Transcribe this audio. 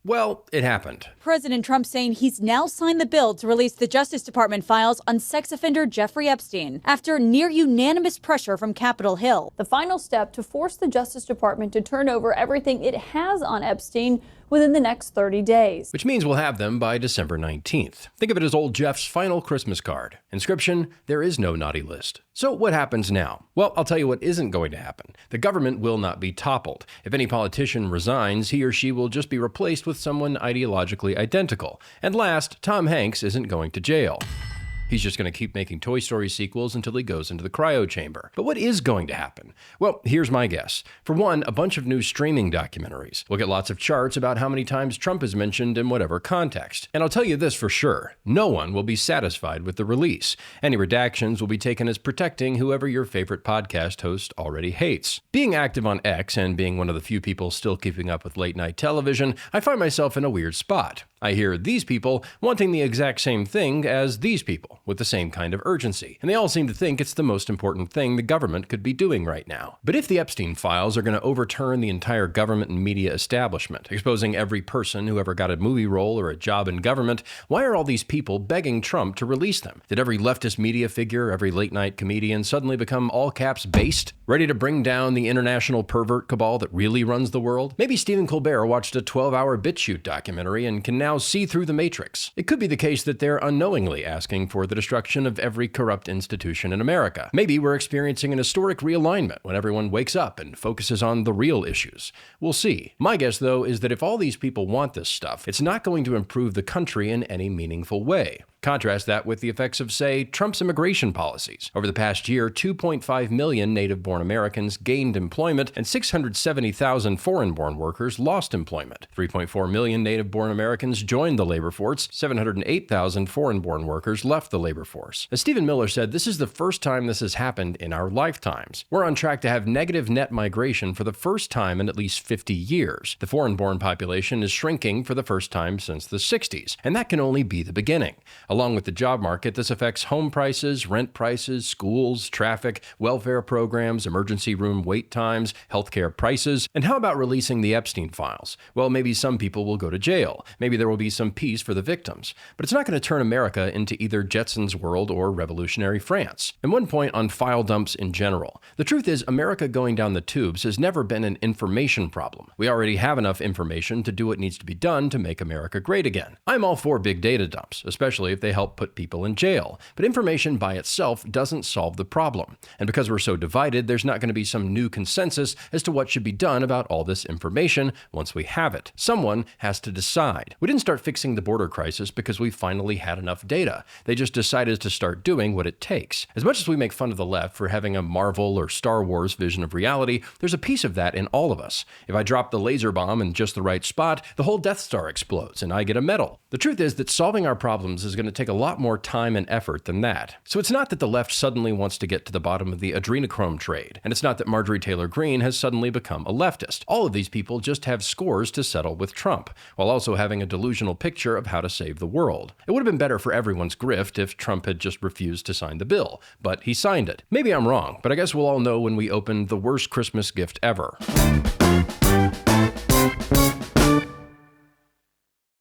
Well, it happened. President Trump saying he's now signed the bill to release the Justice Department files on sex offender Jeffrey Epstein after near unanimous pressure from Capitol Hill. The final step to force the Justice Department to turn over everything it has on Epstein within the next 30 days. Which means we'll have them by December 19th. Think of it as old Jeff's final Christmas card. Inscription, there is no naughty list. So what happens now? Well, I'll tell you what isn't going to happen. The government will not be toppled. If any politician resigns, he or she will just be replaced with someone ideologically identical. And last, Tom Hanks isn't going to jail. He's just going to keep making Toy Story sequels until he goes into the cryo chamber. But what is going to happen? Well, here's my guess. For one, a bunch of new streaming documentaries. We'll get lots of charts about how many times Trump is mentioned in whatever context. And I'll tell you this for sure. No one will be satisfied with the release. Any redactions will be taken as protecting whoever your favorite podcast host already hates. Being active on X and being one of the few people still keeping up with late-night television, I find myself in a weird spot. I hear these people wanting the exact same thing as these people, with the same kind of urgency. And they all seem to think it's the most important thing the government could be doing right now. But if the Epstein files are going to overturn the entire government and media establishment, exposing every person who ever got a movie role or a job in government, why are all these people begging Trump to release them? Did every leftist media figure, every late-night comedian suddenly become all-caps based, ready to bring down the international pervert cabal that really runs the world? Maybe Stephen Colbert watched a 12-hour BitChute documentary and can now see through the matrix. It could be the case that they're unknowingly asking for the destruction of every corrupt institution in America. Maybe we're experiencing an historic realignment when everyone wakes up and focuses on the real issues. We'll see. My guess, though, is that if all these people want this stuff, it's not going to improve the country in any meaningful way. Contrast that with the effects of, say, Trump's immigration policies. Over the past year, 2.5 million native-born Americans gained employment and 670,000 foreign-born workers lost employment. 3.4 million native-born Americans joined the labor force. 708,000 foreign-born workers left the labor force. As Stephen Miller said, this is the first time this has happened in our lifetimes. We're on track to have negative net migration for the first time in at least 50 years. The foreign-born population is shrinking for the first time since the 60s, and that can only be the beginning. Along with the job market, this affects home prices, rent prices, schools, traffic, welfare programs, emergency room wait times, healthcare prices. And how about releasing the Epstein files? Well, maybe some people will go to jail. Maybe there will be some peace for the victims. But it's not going to turn America into either Jetson's world or revolutionary France. And one point on file dumps in general. The truth is, America going down the tubes has never been an information problem. We already have enough information to do what needs to be done to make America great again. I'm all for big data dumps, especially if they help put people in jail. But information by itself doesn't solve the problem. And because we're so divided, there's not going to be some new consensus as to what should be done about all this information once we have it. Someone has to decide. We didn't start fixing the border crisis because we finally had enough data. They just decided to start doing what it takes. As much as we make fun of the left for having a Marvel or Star Wars vision of reality, there's a piece of that in all of us. If I drop the laser bomb in just the right spot, the whole Death Star explodes and I get a medal. The truth is that solving our problems is going to take a lot more time and effort than that. So it's not that the left suddenly wants to get to the bottom of the adrenochrome trade, and it's not that Marjorie Taylor Greene has suddenly become a leftist. All of these people just have scores to settle with Trump, while also having a delusional picture of how to save the world. It would have been better for everyone's grift if Trump had just refused to sign the bill, but he signed it. Maybe I'm wrong, but I guess we'll all know when we open the worst Christmas gift ever.